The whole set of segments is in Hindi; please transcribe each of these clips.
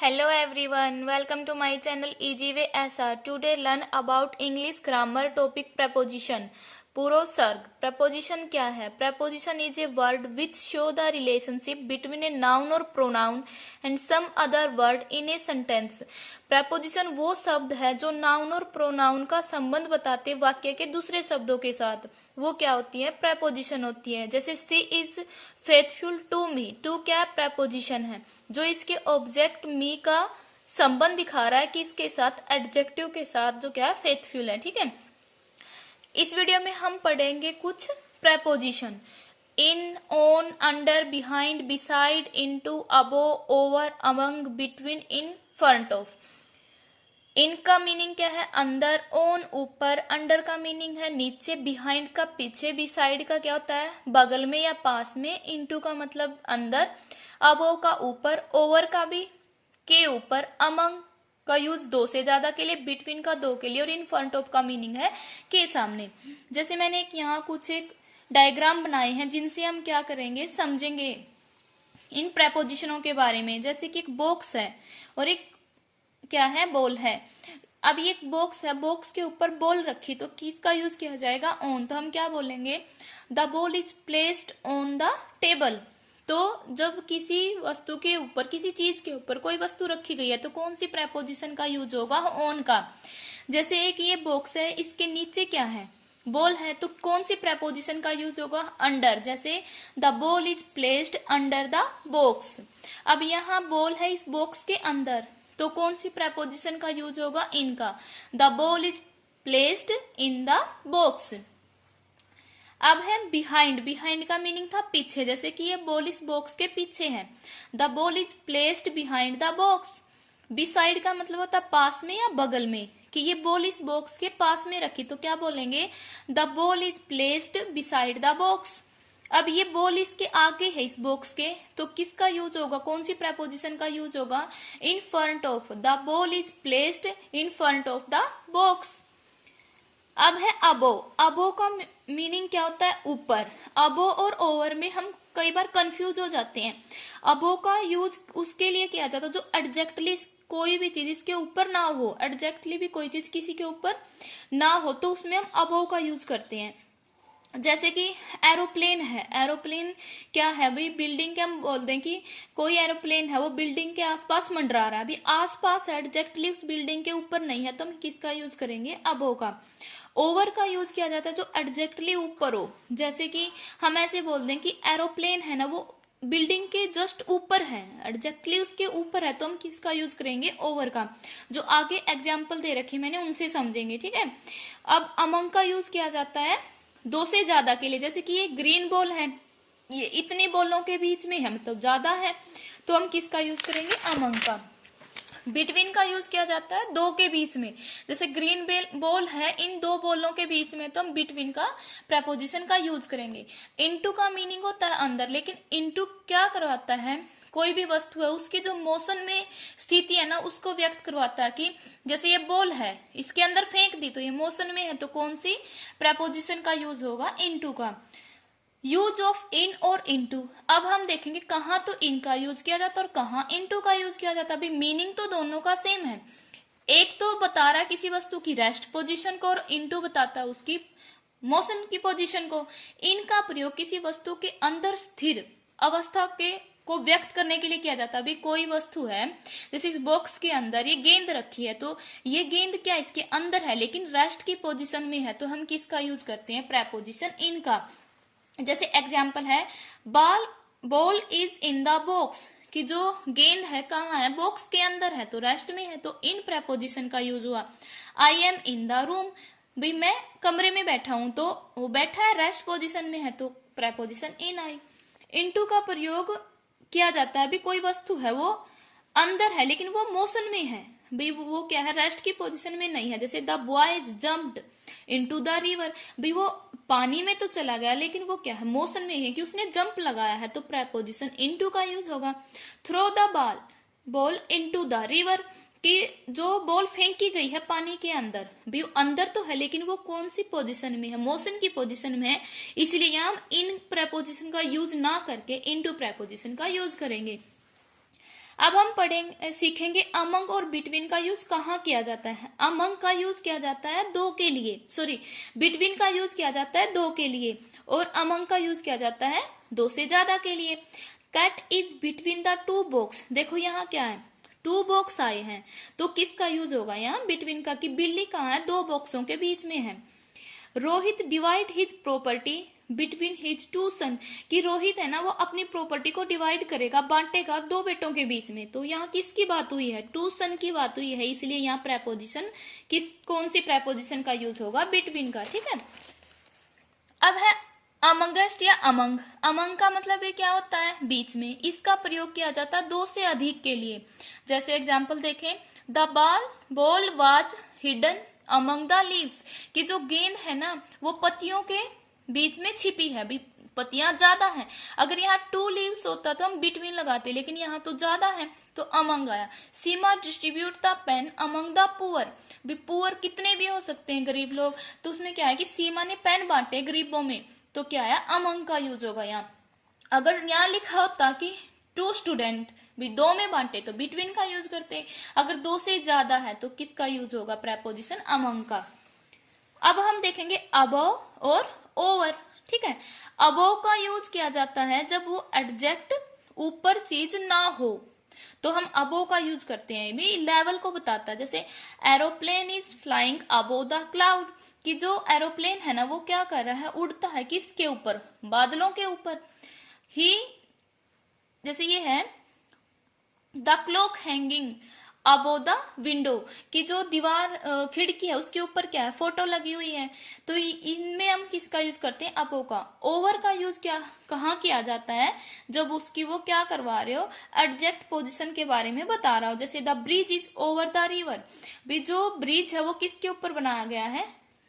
Hello everyone, welcome to my channel Easy Way SR. Today learn about English grammar topic preposition. पूर्वसर्ग. preposition क्या है? preposition is a word which show the relationship between a noun or pronoun and some other word in a sentence. preposition वो शब्द है जो noun और pronoun का संबंध बताते वाक्य के दूसरे शब्दों के साथ. वो क्या होती है? preposition होती है. जैसे she is faithful to me. to क्या preposition है जो इसके object me का संबंध दिखा रहा है कि इसके साथ adjective के साथ जो क्या है faithful है. ठीक है. इस वीडियो में हम पढ़ेंगे कुछ preposition. In, on, under, behind, beside, into, above, over, among, between, in, front of. In का मीनिंग क्या है? अंदर. ऑन ऊपर. अंडर का मीनिंग है नीचे. बिहाइंड का पीछे. बिसाइड का क्या होता है? बगल में या पास में. इनटू का मतलब अंदर. अबो का ऊपर. ओवर का भी के ऊपर. अमंग का यूज दो से ज्यादा के लिए. बिटवीन का दो के लिए. और इन फ्रंट ऑफ का मीनिंग है के सामने. जैसे मैंने यहाँ कुछ एक डायग्राम बनाए हैं जिनसे हम क्या करेंगे, समझेंगे इन प्रेपोजिशनों के बारे में. जैसे कि एक बॉक्स है और एक क्या है, बॉल है. अब ये एक बॉक्स है, बॉक्स के ऊपर बॉल रखी तो किसका यूज किया जाएगा? ऑन. तो हम क्या बोलेंगे? The ball is placed on the table. तो जब किसी वस्तु के ऊपर, किसी चीज के ऊपर कोई वस्तु रखी गई है तो कौन सी प्रेपोजिशन का यूज होगा? ऑन का. जैसे एक ये बॉक्स है, इसके नीचे क्या है? बॉल है. तो कौन सी प्रेपोजिशन का यूज होगा? अंडर. जैसे the ball is placed under the box. अब यहाँ बॉल है इस बॉक्स के अंदर तो कौन सी प्रेपोजिशन का यूज होगा? इन का. The ball is placed in the box. अब है बिहाइंड. बिहाइंड का मीनिंग था पीछे. जैसे कि ये बॉल इस बॉक्स के पीछे है. The ball is placed behind the box. Beside का मतलब होता है पास में या बगल में, कि ये बॉल इस बॉक्स के पास में रखी तो क्या बोलेंगे? The ball is placed beside the box. अब ये बॉल इसके आगे है इस बॉक्स के तो किसका यूज होगा? कौन सी प्रेपोजिशन का यूज होगा? इन front of. The ball is placed in front of the box. अब है अबो. अबो का मीनिंग क्या होता है? ऊपर. अबो और ओवर में हम कई बार कंफ्यूज हो जाते हैं. अबो का यूज उसके लिए किया जाता है जो एडजेक्टली कोई भी चीज इसके ऊपर ना हो. एडजेक्टली भी कोई चीज किसी के ऊपर ना हो तो उसमें हम अबो का यूज करते हैं. जैसे कि एरोप्लेन है. एरोप्लेन क्या है भाई? बिल्डिंग के हम बोल दें कि कोई एरोप्लेन है वो बिल्डिंग के आसपास मंडरा रहा है. अभी आसपास एडजेक्टली उस बिल्डिंग के ऊपर नहीं है तो हम किसका यूज करेंगे? अबो का. ओवर का यूज किया जाता है जो एडजेक्टली ऊपर हो. जैसे कि हम ऐसे बोल दें कि एरोप्लेन है ना वो बिल्डिंग के जस्ट ऊपर है, एडजेक्टली उसके ऊपर है तो हम किसका यूज करेंगे? ओवर का. जो आगे एग्जाम्पल दे रखी मैंने उनसे समझेंगे. ठीक है. अब अमंग का यूज किया जाता है दो से ज्यादा के लिए. जैसे कि ये ग्रीन बॉल है, ये इतने बॉलों के बीच में है मतलब ज्यादा है तो हम किसका यूज करेंगे? अमंग का. बिटवीन का यूज किया जाता है दो के बीच में. जैसे ग्रीन बॉल है इन दो बॉलों के बीच में तो हम बिटवीन का प्रेपोजिशन का यूज करेंगे. इनटू का मीनिंग होता है अंदर, लेकिन इनटू क्या करवाता है? कोई भी वस्तु है उसकी जो मोशन में स्थिति है ना उसको व्यक्त करवाता है. कि जैसे ये बॉल है इसके अंदर फेंक दी तो ये मोशन में है तो कौन सी प्रेपोजिशन का यूज होगा? इनटू का. यूज ऑफ इन और इनटू. अब हम देखेंगे कहाँ तो इन का यूज किया जाता है और कहाँ इनटू का यूज किया जाता है. अभी मीनिंग तो दोनों का सेम है. एक तो बता रहा है किसी वस्तु की रेस्ट पोजीशन को और इनटू बताता है उसकी मोशन की पोजीशन को. इन का प्रयोग किसी वस्तु के अंदर स्थिर अवस्था के को व्यक्त करने के लिए किया जाता है. अभी कोई वस्तु है जैसे इस बॉक्स के अंदर ये गेंद रखी है तो ये गेंद क्या इसके अंदर है लेकिन रेस्ट की पोजीशन में है तो हम किसका यूज करते हैं? प्रेपोजिशन इन का. जैसे एग्जाम्पल है ball is in the box, कि जो गेंद है कहाँ है? बॉक्स के अंदर है तो रेस्ट में है तो इन प्रेपोजिशन का यूज हुआ. I am in the room. भाई मैं कमरे में बैठा हूं तो वो बैठा है रेस्ट पोजीशन में है तो प्रेपोजिशन इन आई. इनटू का प्रयोग किया जाता है. अभी कोई वस्तु है वो अंदर है लेकिन वो मोशन में है. भाई वो क्या है? रेस्ट की पोजीशन में नहीं है. जैसे the boys jumped into the river. भाई वो पानी में तो चला गया लेकिन वो क्या है? मोशन में है कि उसने जंप लगाया है तो प्रेपोजिशन इनटू का यूज होगा. Throw the ball into the river, कि जो बॉल फेंकी गई है पानी के अंदर. भी अंदर तो है लेकिन वो कौन सी पोजीशन में है? मोशन की पोजीशन में है. इसलिए यहाँ हम इन प्रेपोजिशन का यूज ना करके इनटू प्रेपोजिशन का यूज करेंगे. अब हम पढ़ेंगे सीखेंगे अमंग और बिटवीन का यूज कहाँ किया जाता है। अमंग का यूज किया जाता है दो के लिए, सॉरी बिटवीन का यूज किया जाता है दो के लिए और अमंग का यूज किया जाता है दो से ज्यादा के लिए। Cat is between the two box, देखो यहाँ क्या है, टू बॉक्स आए हैं तो किसका यूज होगा यहाँ बिटवीन का, कि बिल्ली कहाँ है, दो बॉक्सों के बीच में है। Rohit divide his property between his two son, कि रोहित है ना वो अपनी प्रॉपर्टी को डिवाइड करेगा, बांटेगा दो बेटों के बीच में। तो यहाँ किसकी बात हुई है, टू सन की बात हुई है, इसलिए यहाँ प्रेपोजिशन कौन सी प्रेपोजिशन का यूज होगा, बिटवीन का। ठीक है, अब है अमंगस्ट या अमंग। अमंग का मतलब ये क्या होता है, बीच में। इसका प्रयोग किया जाता है दो से अधिक के लिए। जैसे एग्जाम्पल देखें, the ball was hidden among the leaves, कि जो गेंद है ना वो पत्तियों के बीच में छिपी है, भी पत्तियां ज्यादा हैं। अगर यहाँ टू लीव्स होता तो हम बिटवीन लगाते, लेकिन यहाँ तो ज्यादा है तो अमंग आया। Seema distribute the pen among the poor, भी पुअर कितने भी हो सकते हैं, गरीब लोग, तो उसमें क्या है कि सीमा ने पेन बांटे गरीबों में, तो क्या है अमंग का यूज होगा यहाँ। अगर यहाँ लिखा होता कि टू स्टूडेंट, भी दो में बांटे तो बिटवीन का यूज करते। अगर दो से ज्यादा है तो किसका यूज होगा, प्रेपोजिशन अमंग का। अब हम देखेंगे अबव और ओवर। ठीक है, अबव का यूज किया जाता है जब वो एडजेक्ट ऊपर चीज ना हो, तो हम अबव का यूज करते हैं, भी लेवल को बताता है। जैसे aeroplane is flying above the cloud, कि जो एरोप्लेन है ना वो क्या कर रहा है, उड़ता है किसके ऊपर, बादलों के ऊपर। ही, जैसे ये है the clock hanging above the window, कि जो दीवार खिड़की है उसके ऊपर क्या है, फोटो लगी हुई है। तो इनमें हम किसका यूज करते हैं, अबव का। ओवर का यूज क्या कहाँ किया जाता है, जब उसकी वो क्या करवा रहे हो, एडजेक्ट पोजीशन के बारे में बता रहा हो। जैसे the bridge is over the river, भी जो ब्रिज है वो किसके ऊपर बनाया गया है,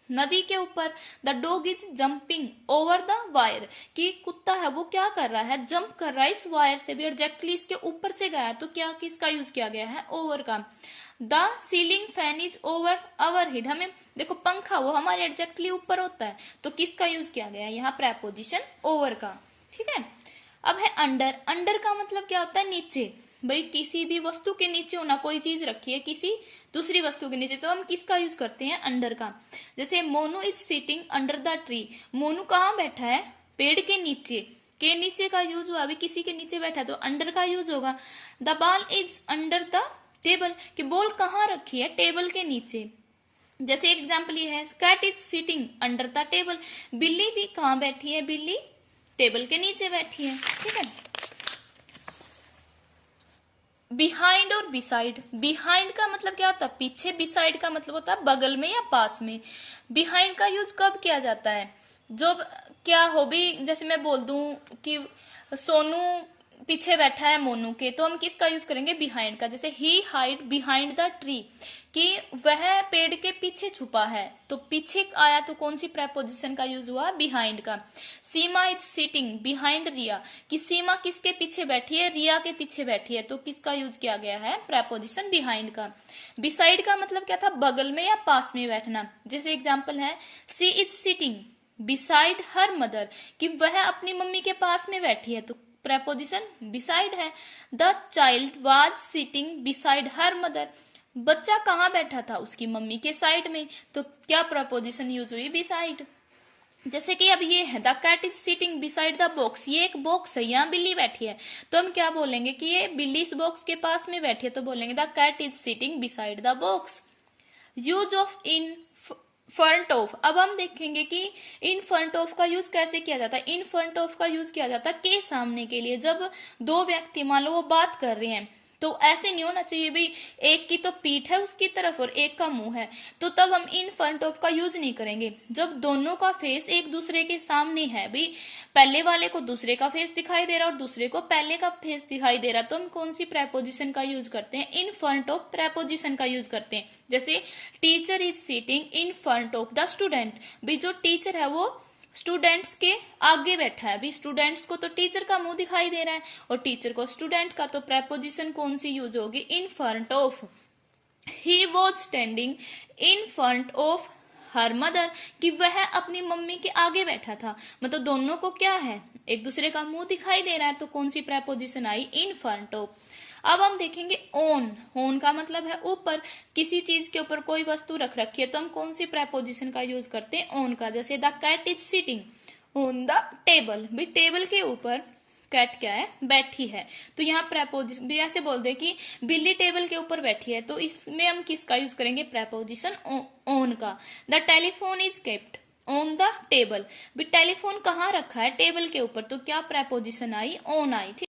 नदी के ऊपर। The dog is jumping over the wire, कि कुत्ता है वो क्या कर रहा है, जंप कर रहा है इस वायर से, भी एग्जैक्टली इसके ऊपर से गया, तो क्या किसका यूज किया गया है, ओवर का। The ceiling fan is over our head, हमें देखो पंखा वो हमारे एग्जैक्टली ऊपर होता है, तो किसका यूज किया गया है यहाँ, प्रेपोजिशन ओवर का। ठीक है, अब है अंडर। अंडर का मतलब क्या होता है, नीचे। भाई किसी भी वस्तु के नीचे होना, कोई चीज रखी है किसी दूसरी वस्तु के नीचे, तो हम किसका यूज करते हैं, अंडर का। जैसे Monu is sitting under the tree, Monu कहाँ बैठा है, पेड़ के नीचे। के नीचे का यूज हुआ, अभी किसी के नीचे बैठा है तो अंडर का यूज होगा। The ball is under the table, कि बॉल कहाँ रखी है, टेबल के नीचे। जैसे एग्जाम्पल ये है, cat is sitting under the table, बिल्ली भी कहाँ बैठी है, बिल्ली टेबल के नीचे बैठी है। ठीक है, बिहाइंड और बिसाइड। बिहाइंड का मतलब क्या होता है, पीछे। बिसाइड का मतलब होता है बगल में या पास में। बिहाइंड का यूज कब किया जाता है, जब क्या हो भी, जैसे मैं बोल दूं कि सोनू पीछे बैठा है मोनू के, तो हम किसका यूज करेंगे, बिहाइंड का। जैसे ही हाइड बिहाइंड द ट्री, कि वह पेड़ के पीछे छुपा है, तो पीछे आया तो कौन सी प्रेपोजिशन का यूज हुआ, बिहाइंड का। सीमा इज सिटिंग बिहाइंड रिया, कि सीमा किसके पीछे बैठी है, रिया के पीछे बैठी है, तो किसका यूज किया गया है, प्रेपोजिशन बिहाइंड का। बिसाइड का मतलब क्या था, बगल में या पास में बैठना। जैसे एग्जाम्पल है, she is sitting beside her mother, कि वह अपनी मम्मी के पास में बैठी है, तो प्रेपोजिशन बिसाइड है। The child was sitting beside her mother, बच्चा कहाँ बैठा था, उसकी मम्मी के साइड में, तो क्या प्रेपोजिशन यूज हुई, बिसाइड। जैसे कि अब ये है, the cat is sitting beside the box, ये एक बॉक्स है, यहाँ बिल्ली बैठी है, तो हम क्या बोलेंगे कि ये बिल्ली इस बॉक्स के पास में बैठी है, तो बोलेंगे the cat is sitting beside the box. Use of in front of. अब हम देखेंगे कि इन फ्रंट ऑफ का यूज कैसे किया जाता है। इन फ्रंट ऑफ का यूज किया जाता है के सामने के लिए, जब दो व्यक्ति मान लो वो बात कर रहे हैं, तो ऐसे नहीं होना चाहिए भाई एक की तो पीठ है उसकी तरफ और एक का मुंह है, तो तब हम इन फ्रंट ऑफ का यूज नहीं करेंगे। जब दोनों का फेस एक दूसरे के सामने है, भाई पहले वाले को दूसरे का फेस दिखाई दे रहा और दूसरे को पहले का फेस दिखाई दे रहा, तो हम कौन सी प्रेपोजिशन का यूज करते हैं, इन फ्रंट ऑफ प्रेपोजिशन का यूज करते हैं। जैसे teacher is sitting in front of the student, भाई जो टीचर है वो स्टूडेंट्स के आगे बैठा है, भी स्टूडेंट्स को तो टीचर का मुंह दिखाई दे रहा है और टीचर को स्टूडेंट का, तो प्रेपोजिशन कौन सी यूज होगी, इन front of. He was standing in front of her mother, कि वह अपनी मम्मी के आगे बैठा था, मतलब दोनों को क्या है, एक दूसरे का मुंह दिखाई दे रहा है, तो कौन सी प्रेपोजिशन आई, इन फ्रंट ऑफ। अब हम देखेंगे ऑन। ऑन का मतलब है ऊपर, किसी चीज के ऊपर कोई वस्तु रख रखी है तो हम कौन सी प्रेपोजिशन का यूज करते हैं? ऑन का। जैसे the cat is sitting on the table, भी टेबल के ऊपर कैट क्या है? बैठी है। तो यहाँ प्रेपोजिशन भी ऐसे बोल दे कि बिल्ली टेबल के ऊपर बैठी है, तो इसमें हम किसका यूज करेंगे? प्रेपोजिशन ऑन का। The telephone is kept on the table, भी टेलीफोन कहाँ रखा है? टेबल के ऊपर, तो क्या प्रेपोजिशन आई? On I. ठीक।